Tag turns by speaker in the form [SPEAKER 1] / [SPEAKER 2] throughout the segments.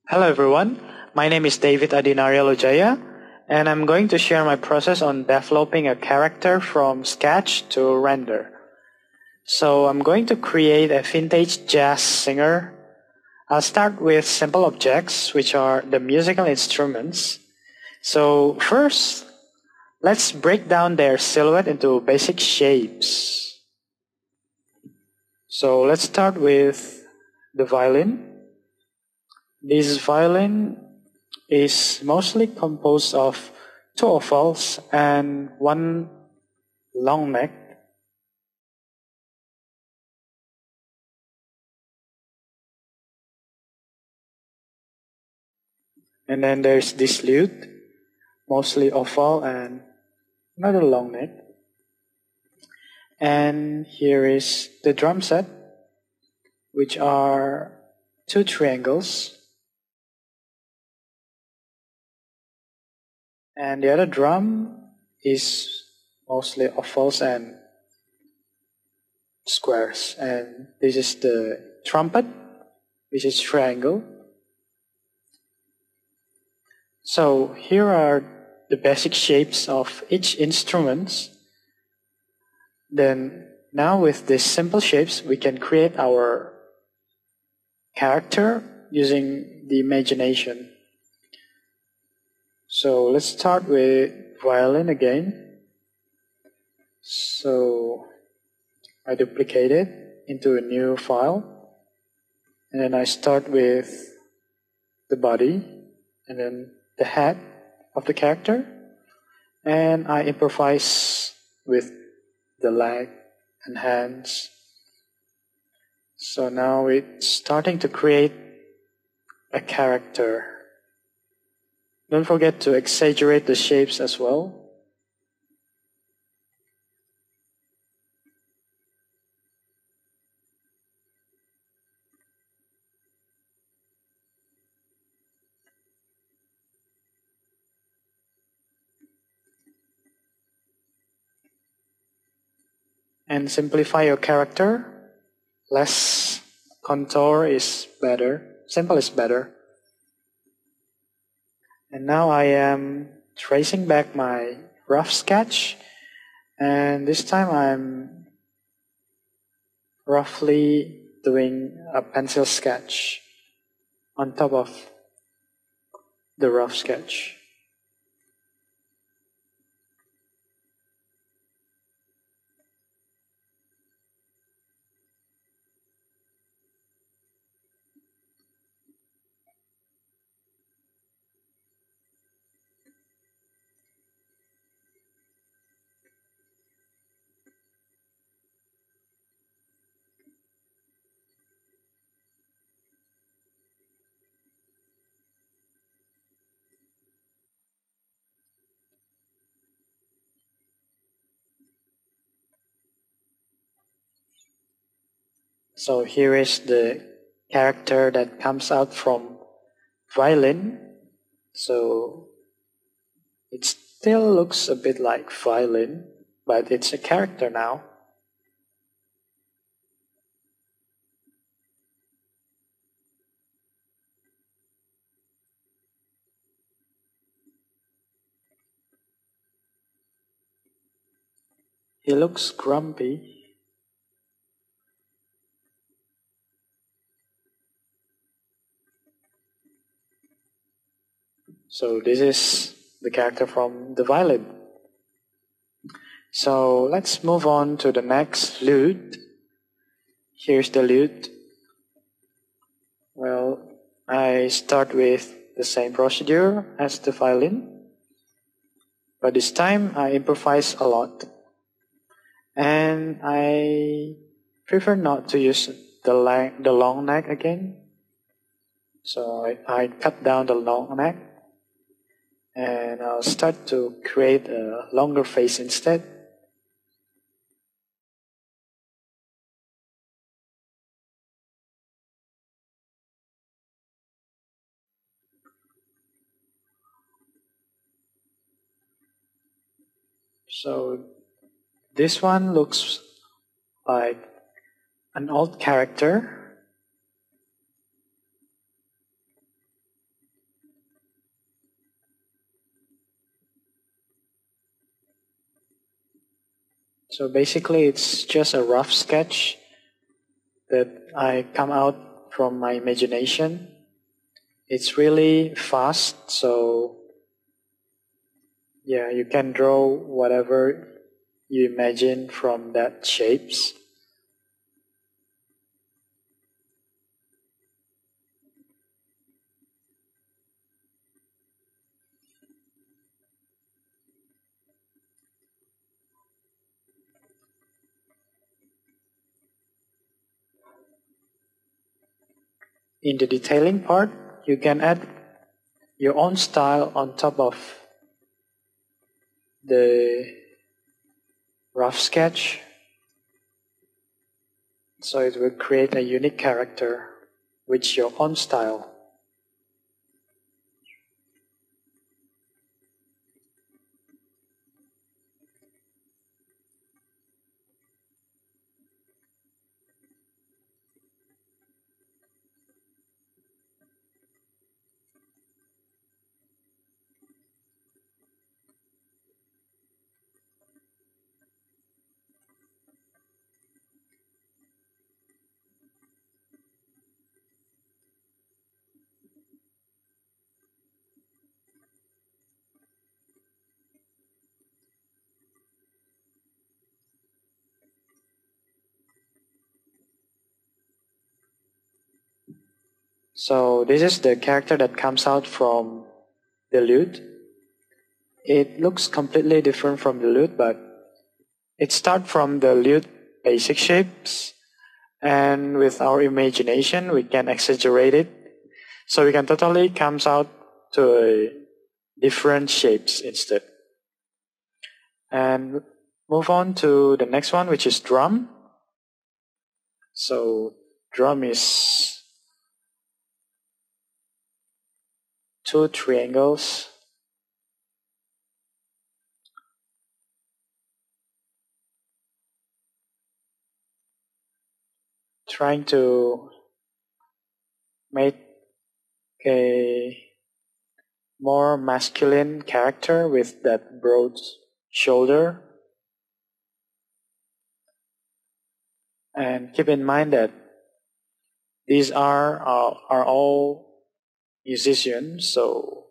[SPEAKER 1] Hello everyone, my name is David Adinaria Lojaya and I'm going to share my process on developing a character from sketch to render. So I'm going to create a vintage jazz singer. I'll start with simple objects, which are the musical instruments. So first, let's break down their silhouette into basic shapes. So let's start with the violin. This violin is mostly composed of two ovals and one long neck. And then there's this lute, mostly oval and another long neck. And here is the drum set, which are two triangles. And the other drum is mostly ovals and squares. And this is the trumpet, which is triangle. So here are the basic shapes of each instrument. Then now with these simple shapes, we can create our character using the imagination. So let's start with violin again. So I duplicate it into a new file. And then I start with the body and then the head of the character. And I improvise with the leg and hands. So now it's starting to create a character. Don't forget to exaggerate the shapes as well. And simplify your character. Less contour is better. Simple is better. And now I am tracing back my rough sketch. And this time I'm roughly doing a pencil sketch on top of the rough sketch. So here is the character that comes out from violin. So it still looks a bit like violin, but it's a character now. He looks grumpy. So this is the character from the violin. So let's move on to the next lute. Here's the lute. Well, I start with the same procedure as the violin, but this time I improvise a lot. And I prefer not to use the long neck again. So I cut down the long neck and I'll start to create a longer face instead. So this one looks like an old character. So basically it's just a rough sketch that I come out from my imagination. It's really fast, so yeah, you can draw whatever you imagine from that shapes. In the detailing part, you can add your own style on top of the rough sketch, so it will create a unique character with your own style. So this is the character that comes out from the lute. It looks completely different from the lute, but it starts from the lute basic shapes, and with our imagination we can exaggerate it, so we can totally comes out to a different shapes instead. And move on to the next one, which is drum. So drum is two triangles trying to make a more masculine character with that broad shoulder. And keep in mind that these are all musicians, so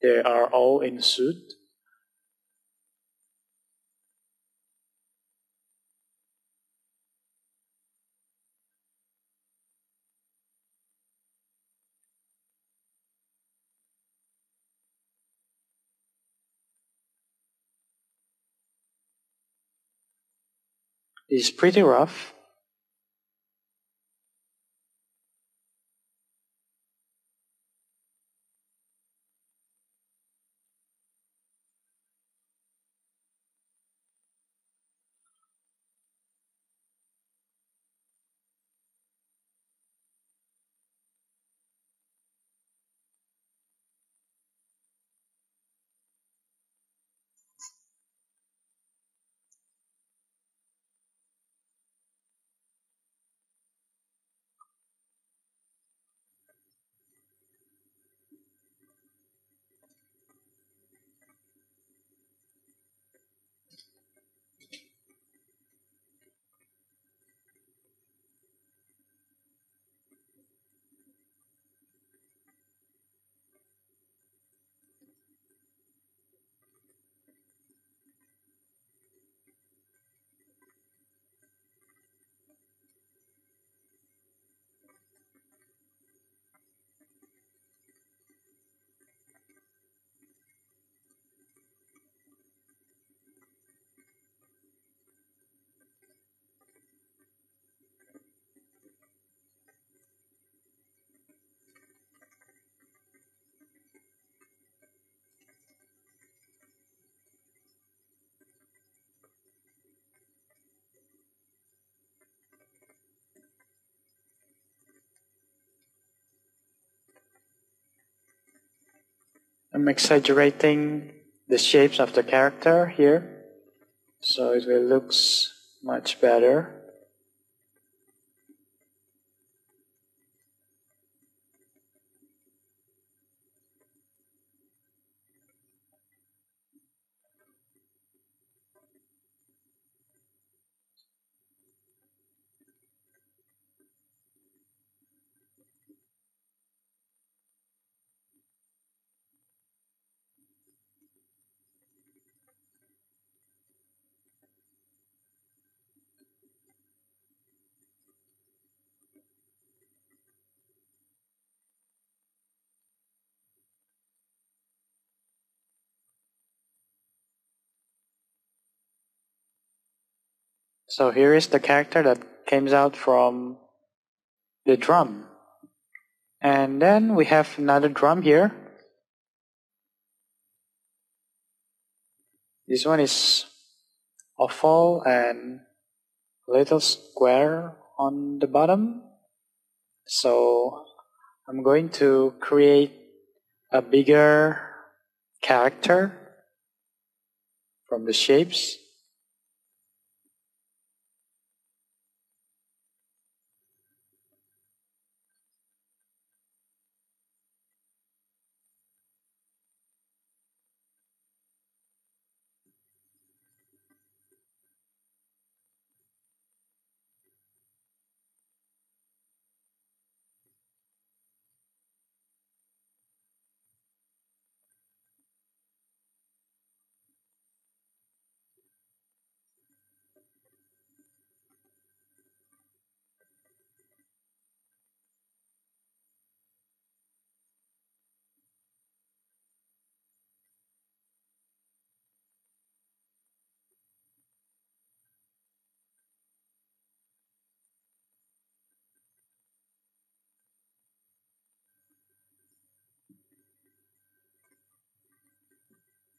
[SPEAKER 1] they are all in suit. It's pretty rough. I'm exaggerating the shapes of the character here, so it will looks much better. So here is the character that comes out from the drum. And then we have another drum here. This one is oval and little square on the bottom. So I'm going to create a bigger character from the shapes.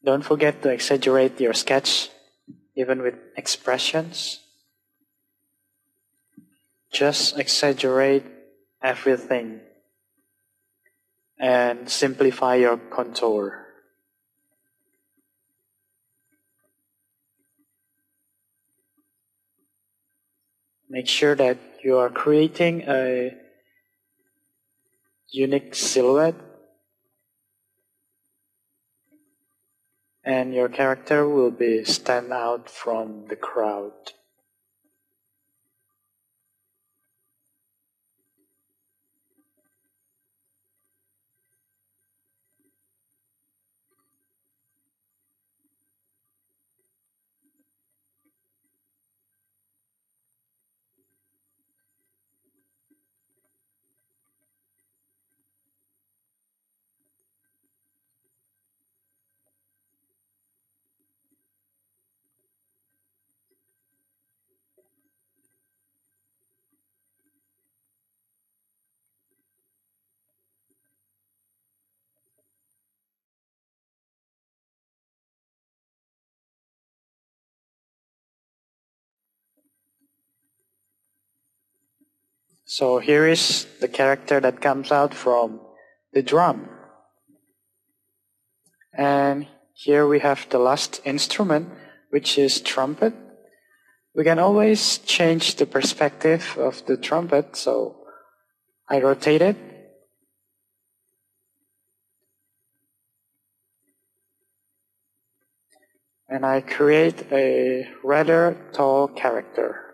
[SPEAKER 1] Don't forget to exaggerate your sketch, even with expressions. Just exaggerate everything and simplify your contour. Make sure that you are creating a unique silhouette and your character will be stand out from the crowd. So here is the character that comes out from the drum. And here we have the last instrument, which is trumpet. We can always change the perspective of the trumpet, so I rotate it. And I create a rather tall character.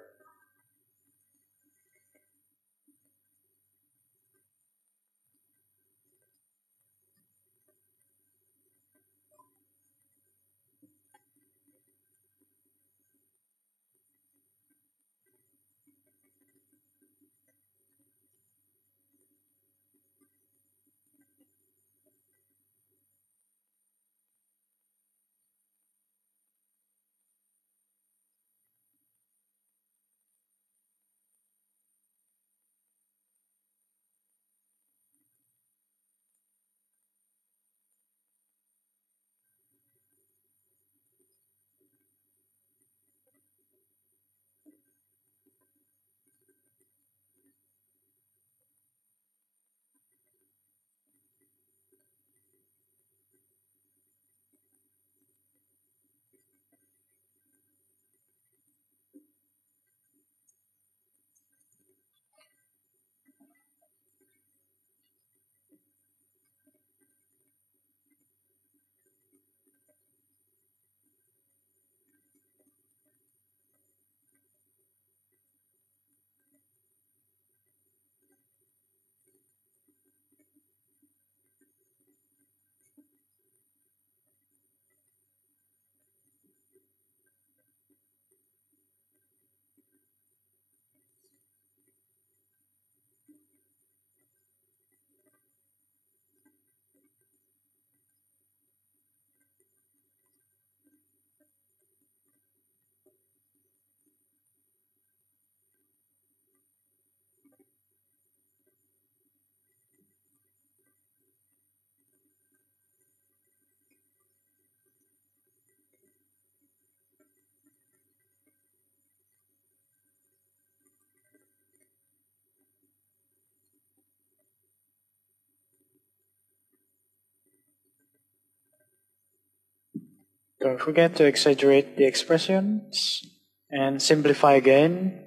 [SPEAKER 1] Don't forget to exaggerate the expressions and simplify again.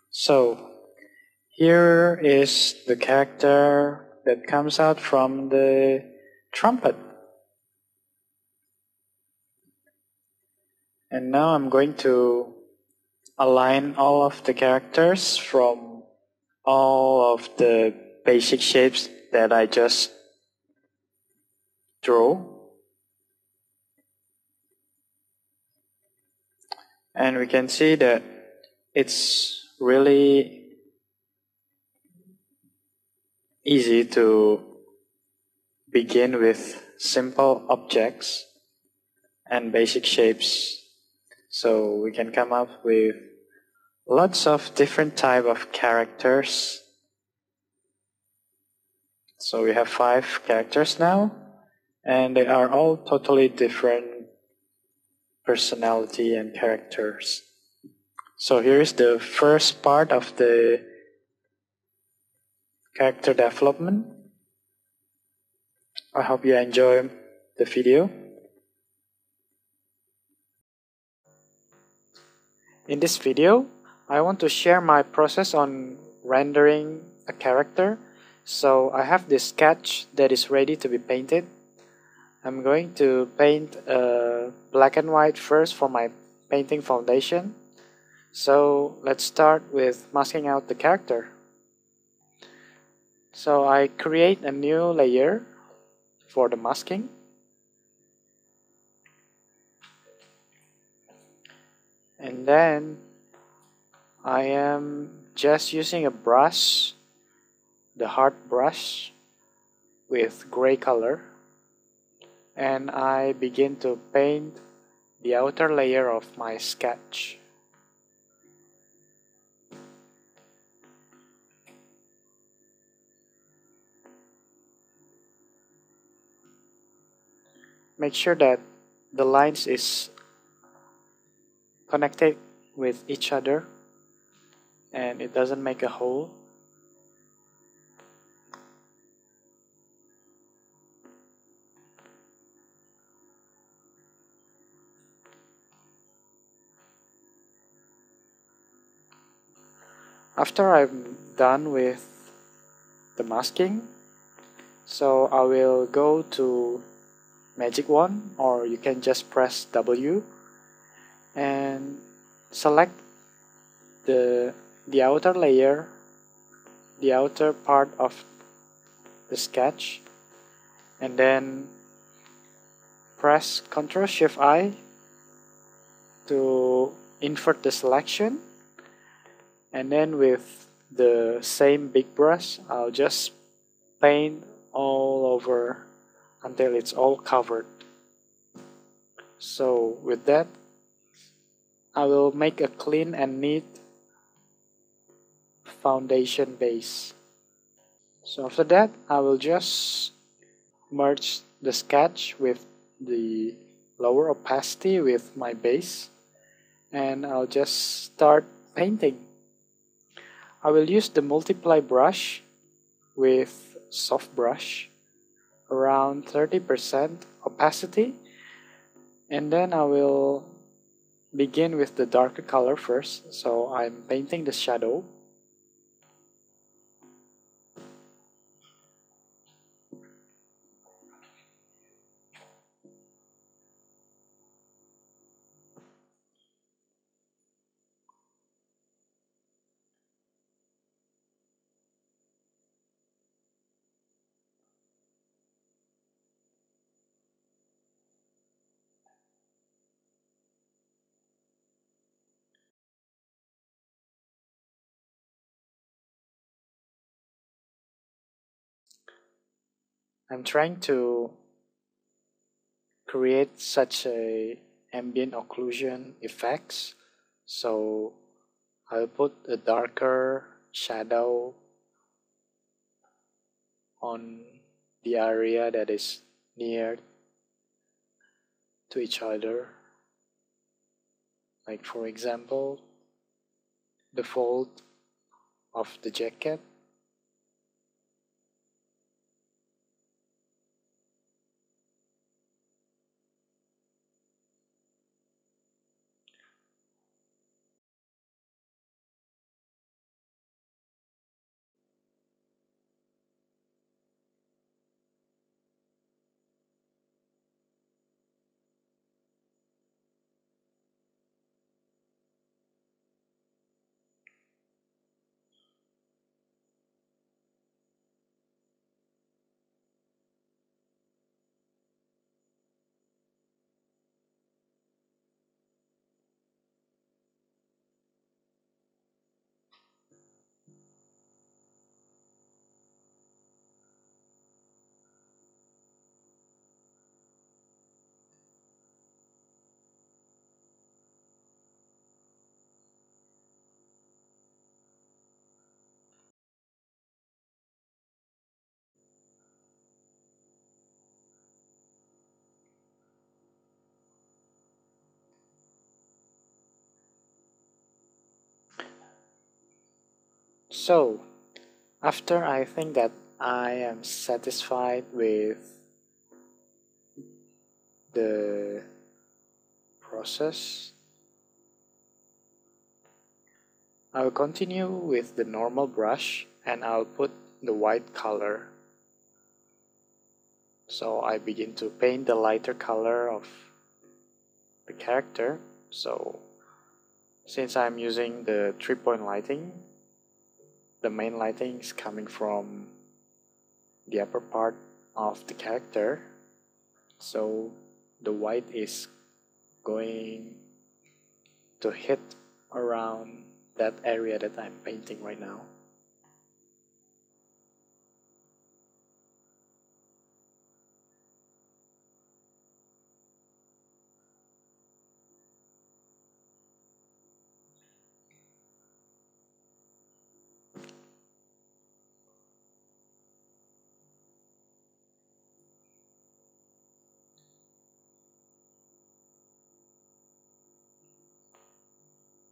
[SPEAKER 1] So, here is the character that comes out from the trumpet. And now I'm going to align all of the characters from all of the basic shapes that I just drew. And we can see that it's really easy to begin with simple objects and basic shapes. So we can come up with lots of different type of characters. So we have 5 characters now, and they are all totally different personality and characters. So here is the first part of the character development. I hope you enjoy the video. In this video, I want to share my process on rendering a character. So I have this sketch that is ready to be painted. I'm going to paint black and white first for my painting foundation. So let's start with masking out the character. So I create a new layer for the masking. And then I am just using a brush, the hard brush with gray color, and I begin to paint the outer layer of my sketch. Make sure that the lines is connected with each other and it doesn't make a hole. After I'm done with the masking, so I will go to Magic Wand, or you can just press W and select the outer layer, the outer part of the sketch, and then press Ctrl Shift I to invert the selection, and then with the same big brush I'll just paint all over until it's all covered. So with that, I will make a clean and neat foundation base. So after that, I will just merge the sketch with the lower opacity with my base, and I'll just start painting. I will use the multiply brush with soft brush around 30% opacity, and then I will begin with the darker color first. So I'm painting the shadow. I'm trying to create such a ambient occlusion effects, so I'll put a darker shadow on the area that is near to each other, like for example the fold of the jacket. So, after I think that I am satisfied with the process, I'll continue with the normal brush and I'll put the white color. So I begin to paint the lighter color of the character. So since I'm using the 3-point lighting, the main lighting is coming from the upper part of the character, so the white is going to hit around that area that I'm painting right now.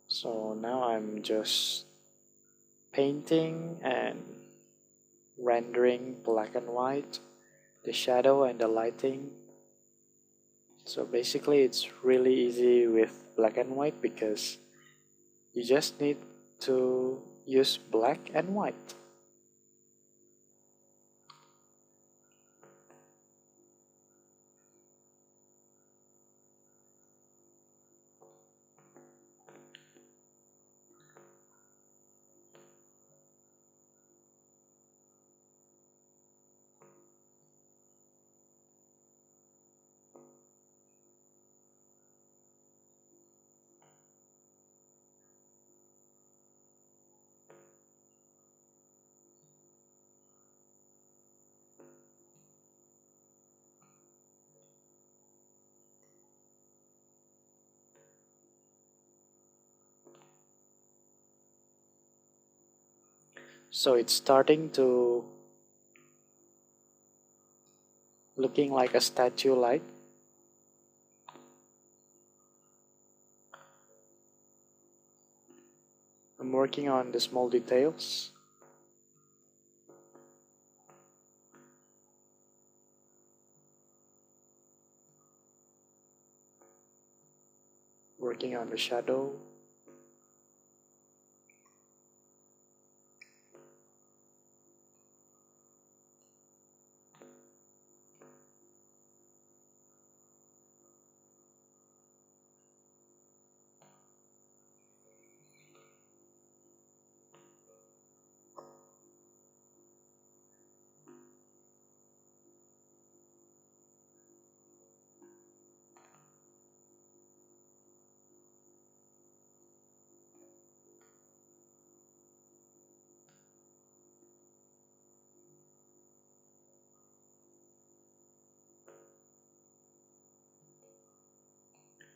[SPEAKER 1] So now I'm just painting and rendering black and white, the shadow and the lighting. So basically it's really easy with black and white because you just need to use black and white. So it's starting to looking like a statue like. I'm working on the small details. Working on the shadow.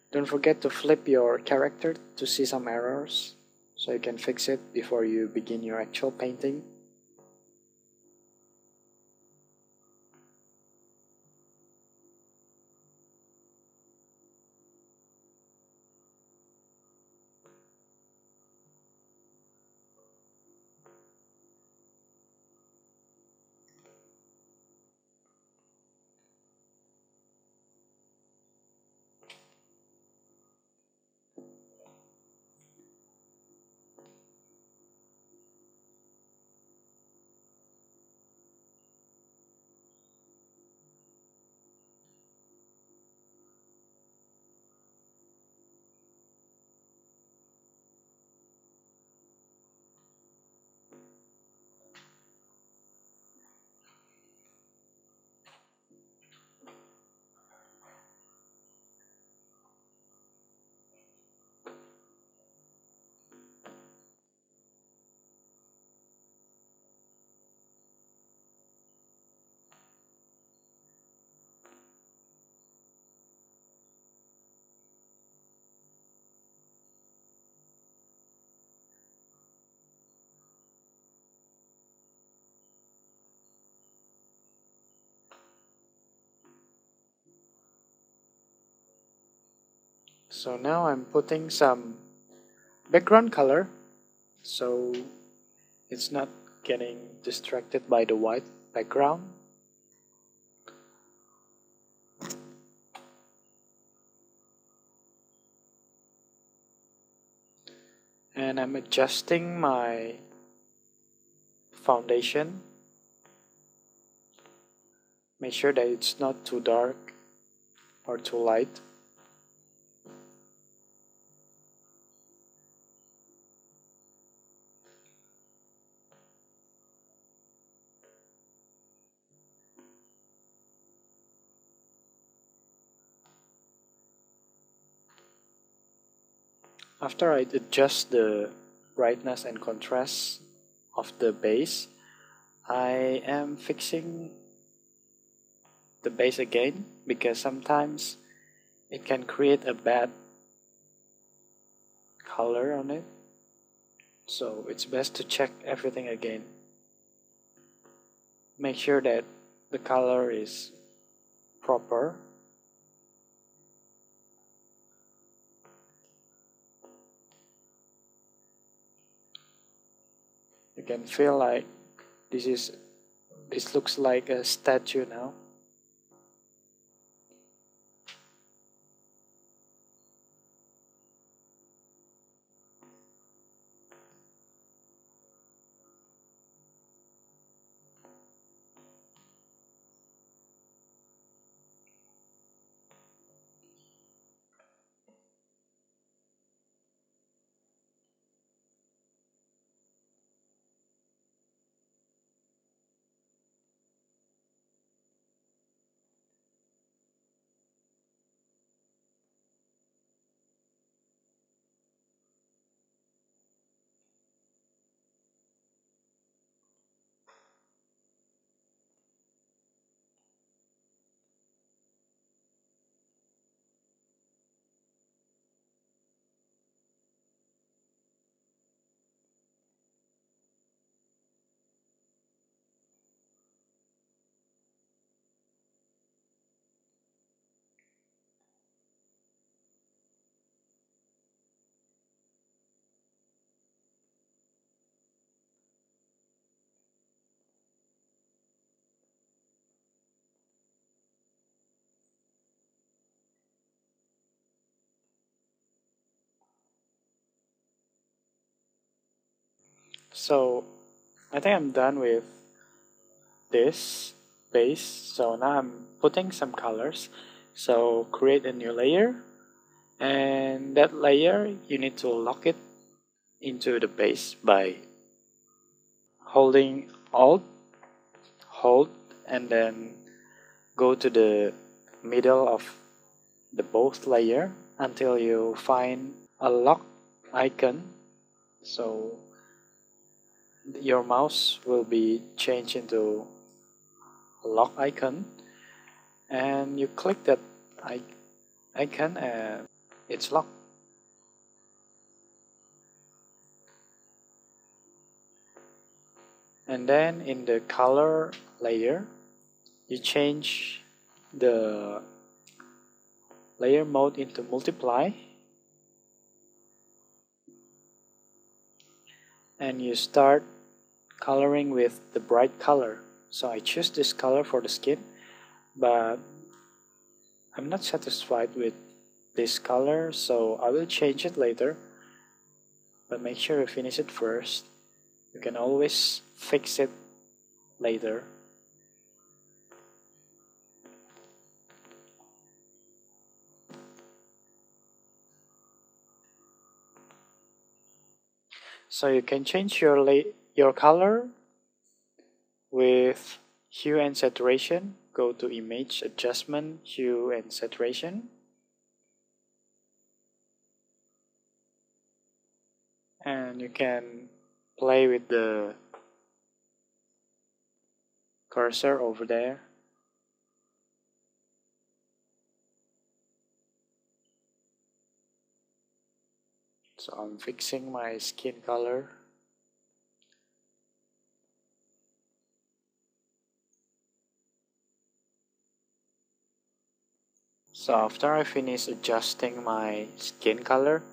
[SPEAKER 1] Don't forget to flip your character to see some errors, so you can fix it before you begin your actual painting. So now I'm putting some background color. So it's not getting distracted by the white background. And I'm adjusting my foundation. Make sure that it's not too dark or too light. After I adjust the brightness and contrast of the base, I am fixing the base again because sometimes it can create a bad color on it. So it's best to check everything again. Make sure that the color is proper. You can feel like this looks like a statue now. So I think I'm done with this base. So now I'm putting some colors. So create a new layer, and that layer you need to lock it into the base by holding Alt, hold, and then go to the middle of the both layer until you find a lock icon. So your mouse will be changed into a lock icon, and you click that icon and it's locked. And then in the color layer, you change the layer mode into multiply, and you start coloring with the bright color. So I choose this color for the skin, but I'm not satisfied with this color, so I will change it later. But make sure you finish it first. You can always fix it later. So you can change your color with hue and saturation. Go to image adjustment, hue and saturation. And you can play with the cursor over there. So I'm fixing my skin color. So after I finish adjusting my skin color,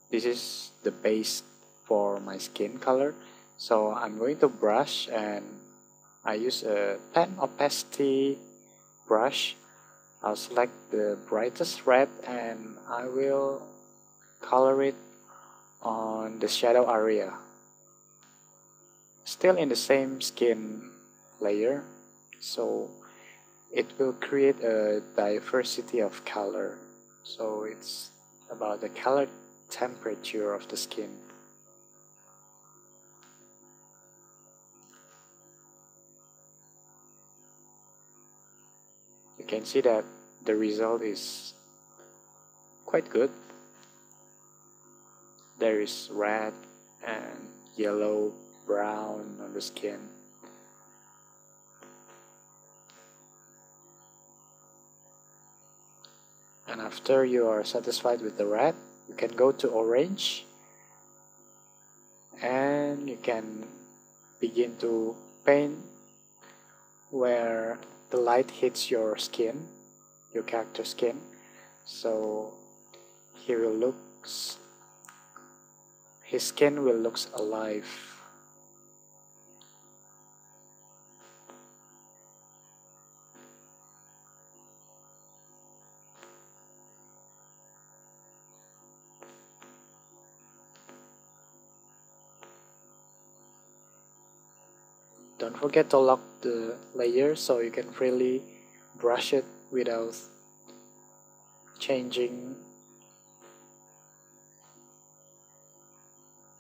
[SPEAKER 1] this is the base for my skin color. So I'm going to brush, and I use a 10 opacity brush. I'll select the brightest red and I will color it on the shadow area. Still in the same skin layer, so it will create a diversity of color. So it's about the color temperature of the skin. You can see that the result is quite good. There is red and yellow, brown on the skin. And after you are satisfied with the red, you can go to orange and you can begin to paint where the light hits your skin, your character skin. So his skin will look alive. Don't forget to lock the layer so you can freely brush it without changing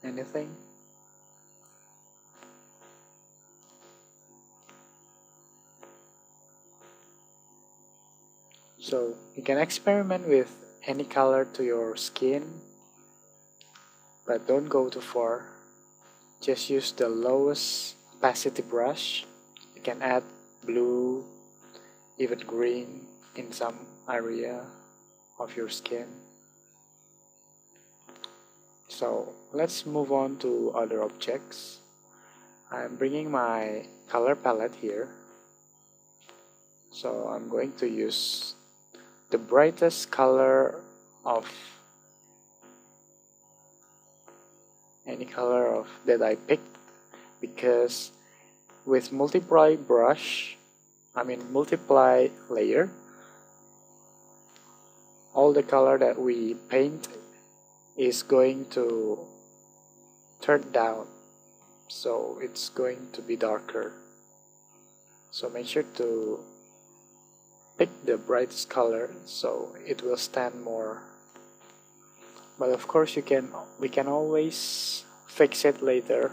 [SPEAKER 1] anything. So you can experiment with any color to your skin, but don't go too far. Just use the lowest opacity brush. You can add blue, even green in some area of your skin. So let's move on to other objects. I'm bringing my color palette here. So I'm going to use the brightest color of any color that I picked, because with multiply layer, all the color that we paint is going to turn down, so it's going to be darker. So make sure to pick the brightest color so it will stand more. But of course we can always fix it later.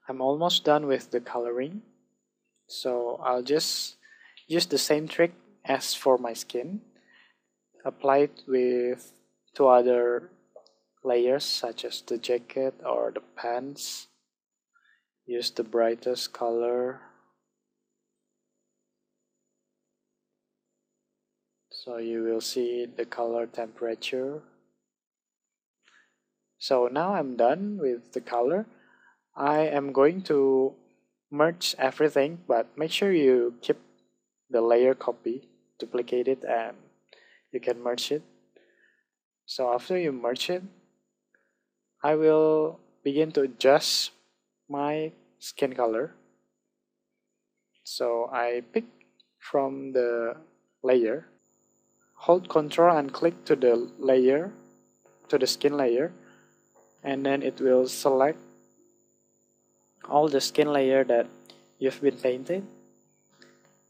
[SPEAKER 1] I'm almost done with the coloring, so I'll just use the same trick as for my skin. Apply it with two other layers such as the jacket or the pants. Use the brightest color. So you will see the color temperature. So now I'm done with the color. I am going to merge everything, but make sure you keep the layer copy, duplicate it, and you can merge it. So after you merge it, I will begin to adjust my skin color. So I pick from the layer. Hold Ctrl and click to the layer, to the skin layer, and then it will select all the skin layer that you've been painting,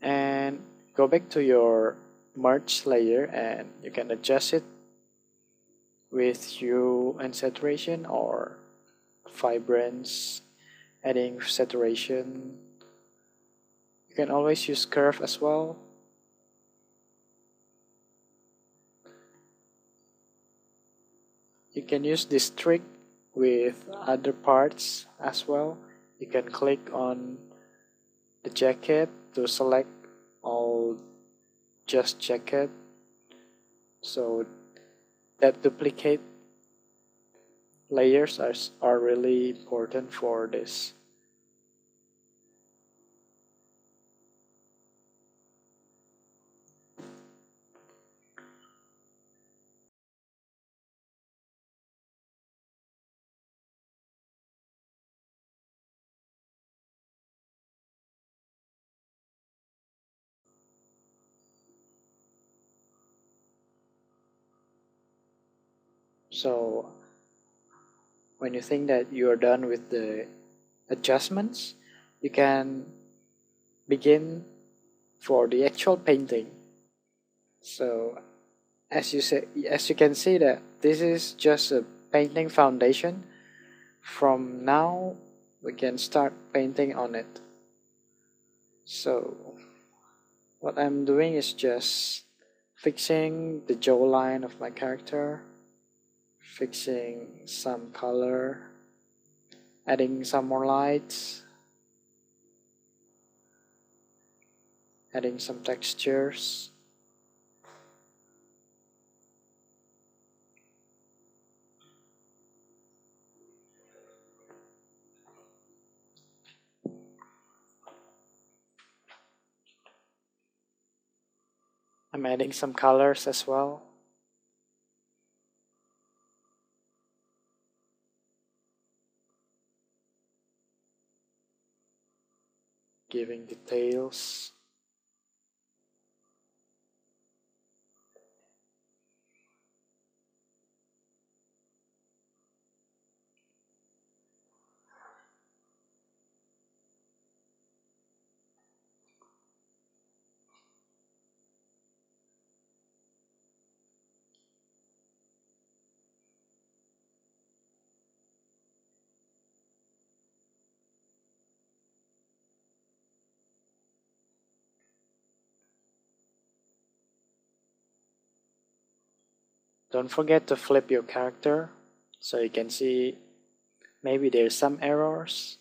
[SPEAKER 1] and go back to your merge layer and you can adjust it with hue and saturation or vibrance, adding saturation. You can always use curve as well. You can use this trick with other parts as well. You can click on the jacket to select all just jacket, so that duplicate layers are really important for this. So when you think that you are done with the adjustments, you can begin for the actual painting. So as you can see that this is just a painting foundation. From now we can start painting on it. So what I'm doing is just fixing the jawline of my character, fixing some color, adding some more lights, adding some textures. I'm adding some colors as well. Giving details. Don't forget to flip your character so you can see maybe there's some errors.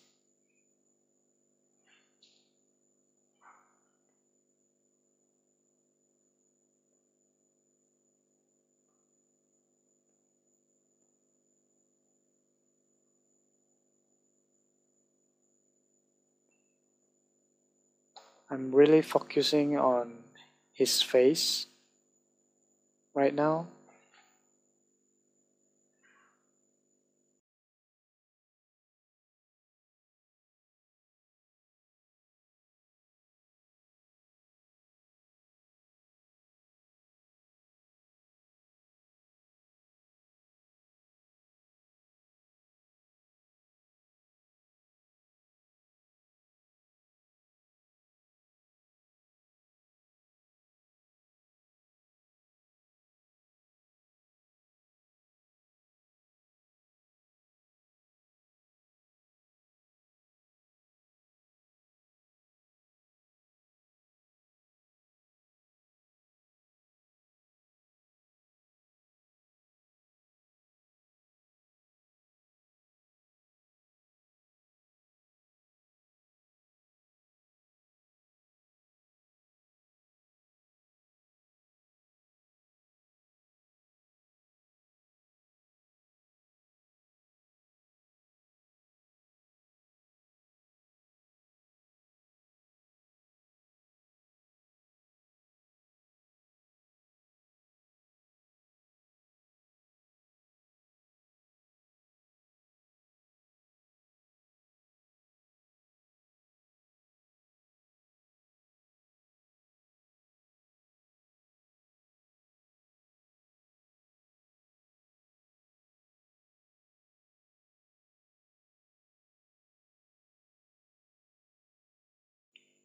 [SPEAKER 1] I'm really focusing on his face right now.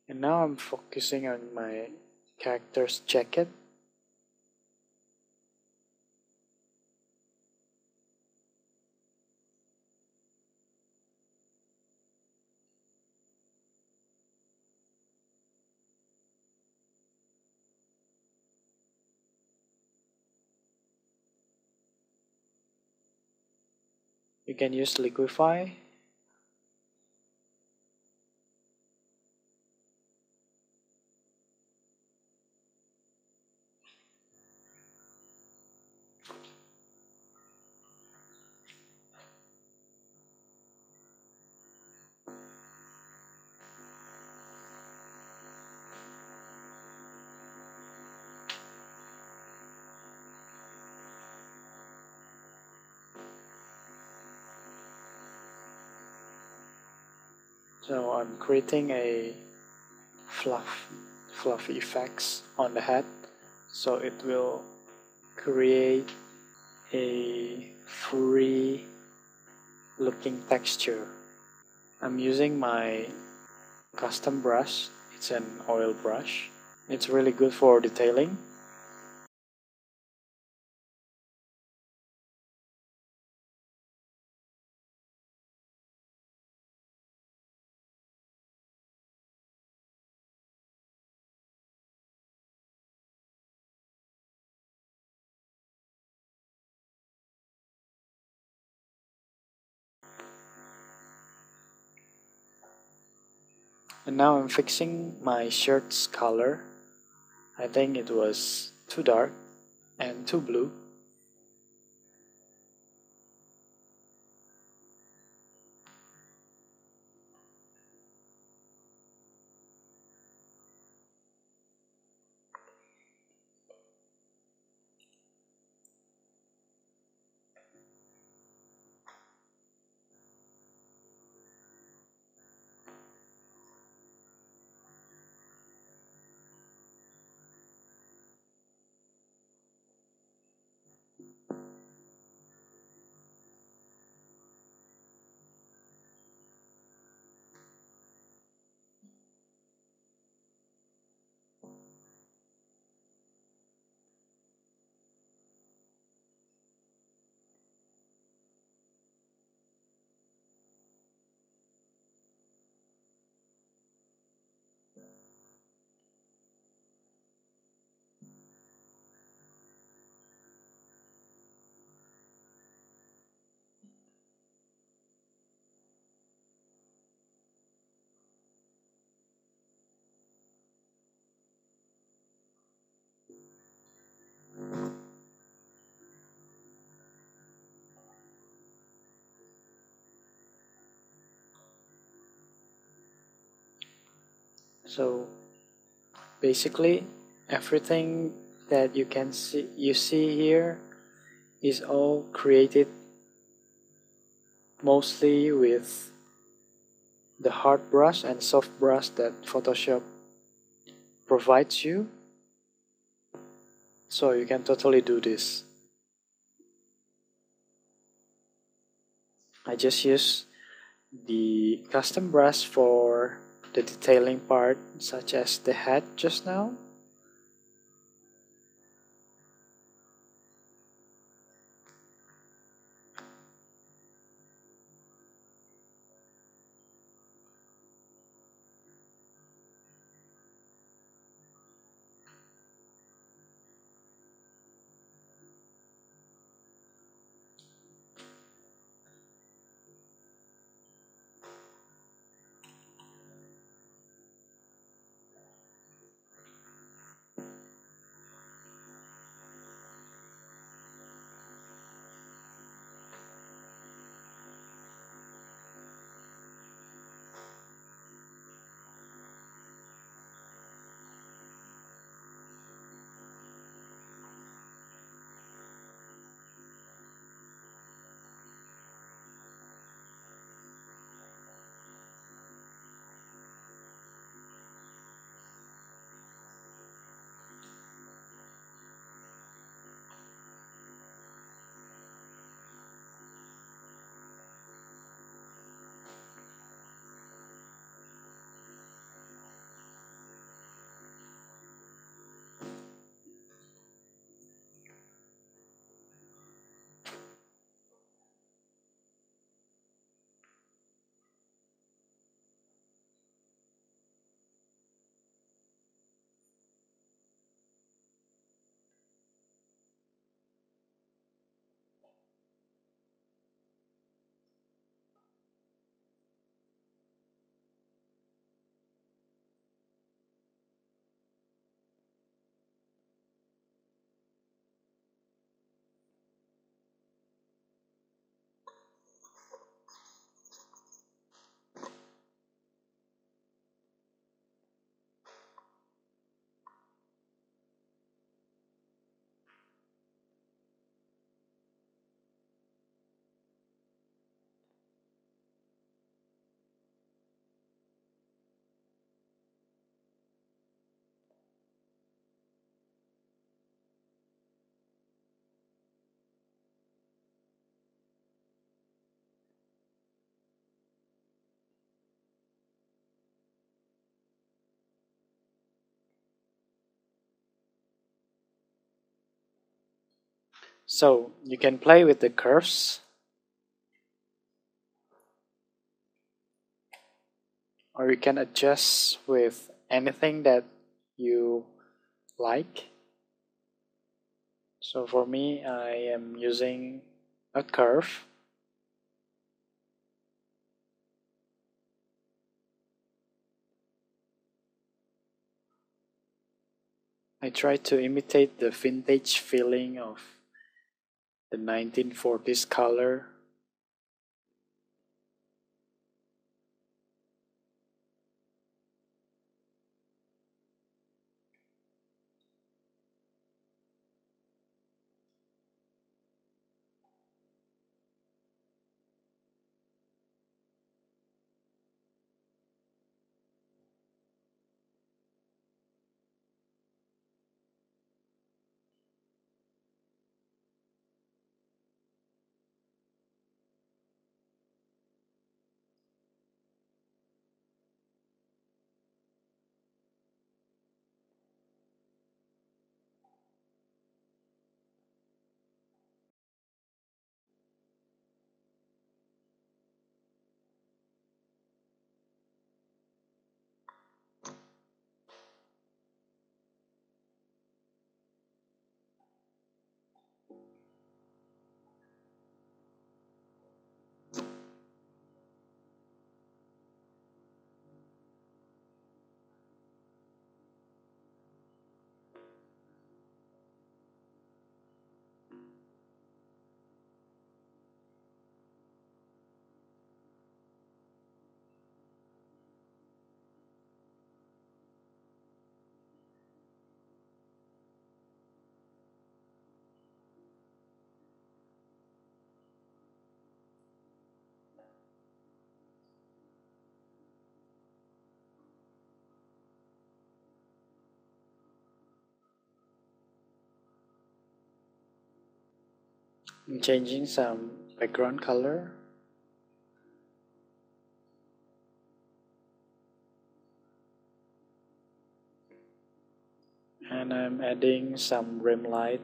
[SPEAKER 1] And now I'm focusing on my character's jacket. You can use Liquify. So I'm creating a fluff effects on the head, so it will create a furry looking texture. I'm using my custom brush. It's an oil brush. It's really good for detailing. And now I'm fixing my shirt's color. I think it was too dark and too blue. So basically everything that you see here is all created mostly with the hard brush and soft brush that Photoshop provides you. So you can totally do this. I just use the custom brush for the detailing part, such as the head just now. So you can play with the curves, or you can adjust with anything that you like. So for me, I am using a curve. I try to imitate the vintage feeling of the 1940s color. I'm changing some background color. And I'm adding some rim light.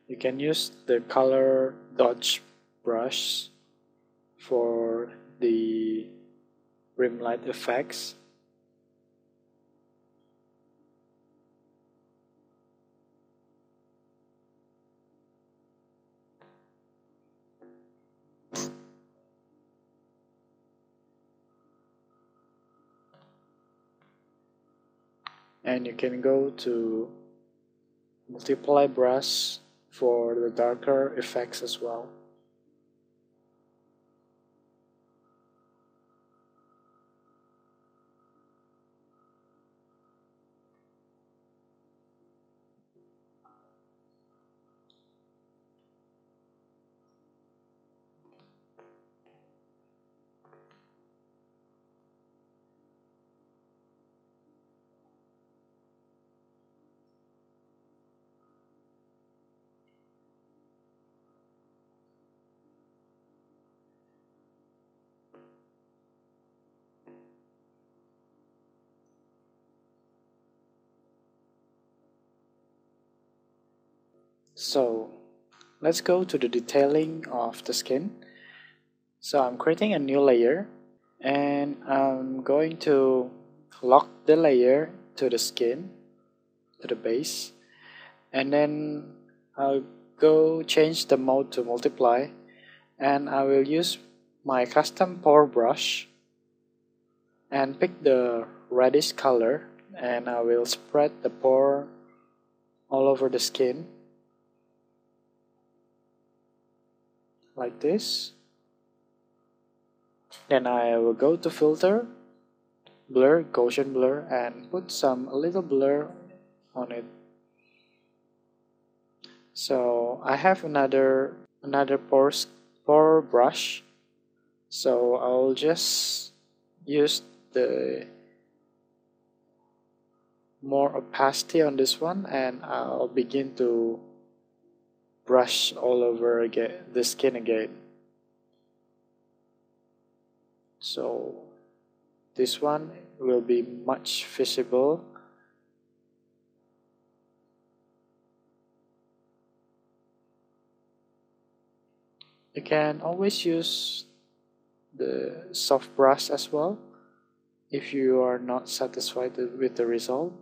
[SPEAKER 1] You can use the color dodge brush for the rim light effects. And you can go to multiply brush for the darker effects as well. So let's go to the detailing of the skin. So I'm creating a new layer and I'm going to lock the layer to the skin, to the base, and then I'll go change the mode to multiply, and I will use my custom pore brush and pick the reddish color, and I will spread the pore all over the skin like this. Then I will go to filter, blur, Gaussian blur, and put a little blur on it. So I have another pore brush. So I'll just use the more opacity on this one, and I'll begin to brush all over again the skin again. So this one will be much visible. You can always use the soft brush as well if you are not satisfied with the result.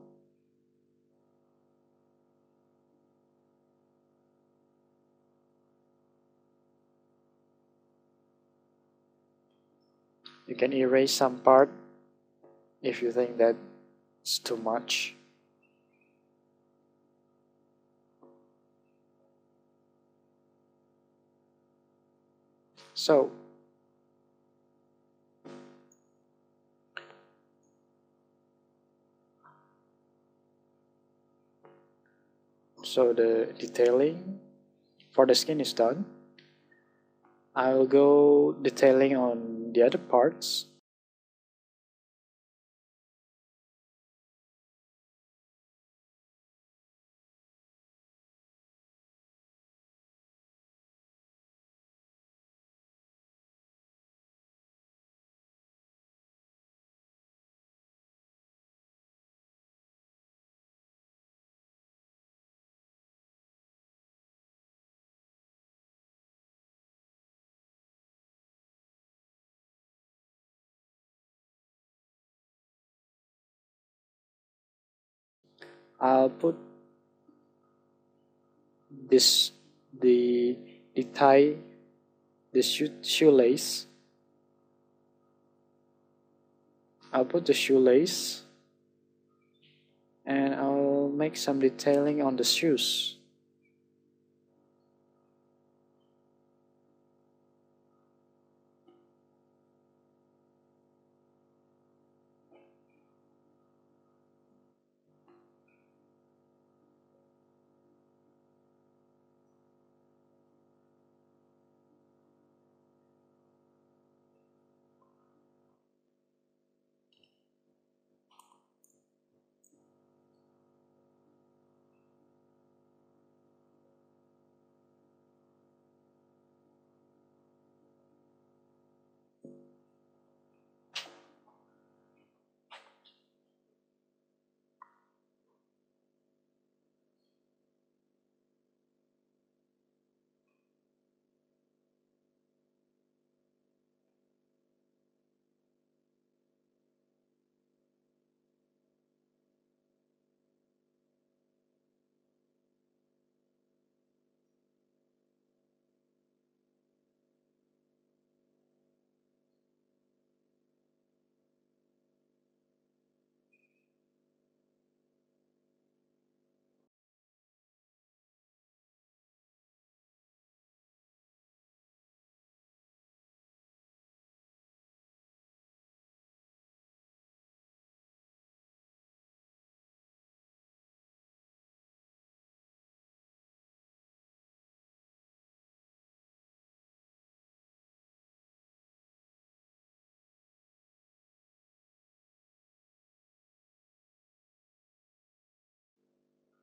[SPEAKER 1] You can erase some part if you think that's too much. So the detailing for the skin is done. I'll go detailing on the other parts. I'll put this the tie, the shoelace. I'll put the shoelace and I'll make some detailing on the shoes.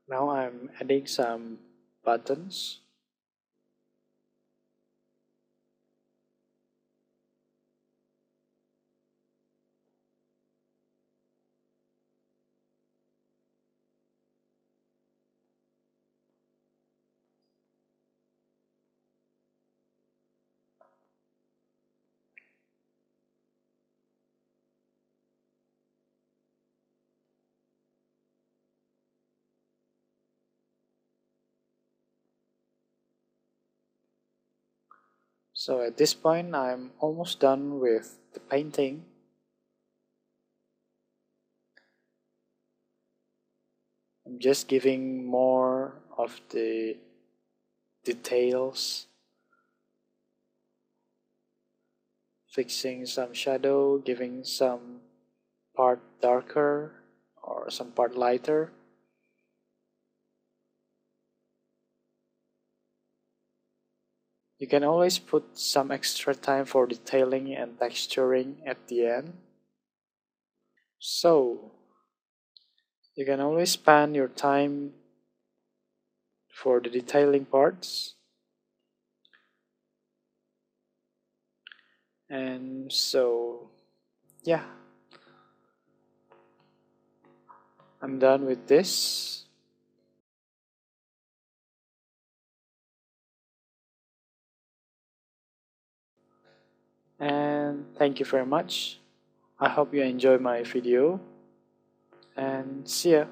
[SPEAKER 1] Now I'm adding some buttons. So at this point I'm almost done with the painting. I'm just giving more of the details, fixing some shadow, giving some part darker or some part lighter. You can always put some extra time for detailing and texturing at the end. So you can always span your time for the detailing parts. And so yeah, I'm done with this. And thank you very much. I hope you enjoy my video, and see ya.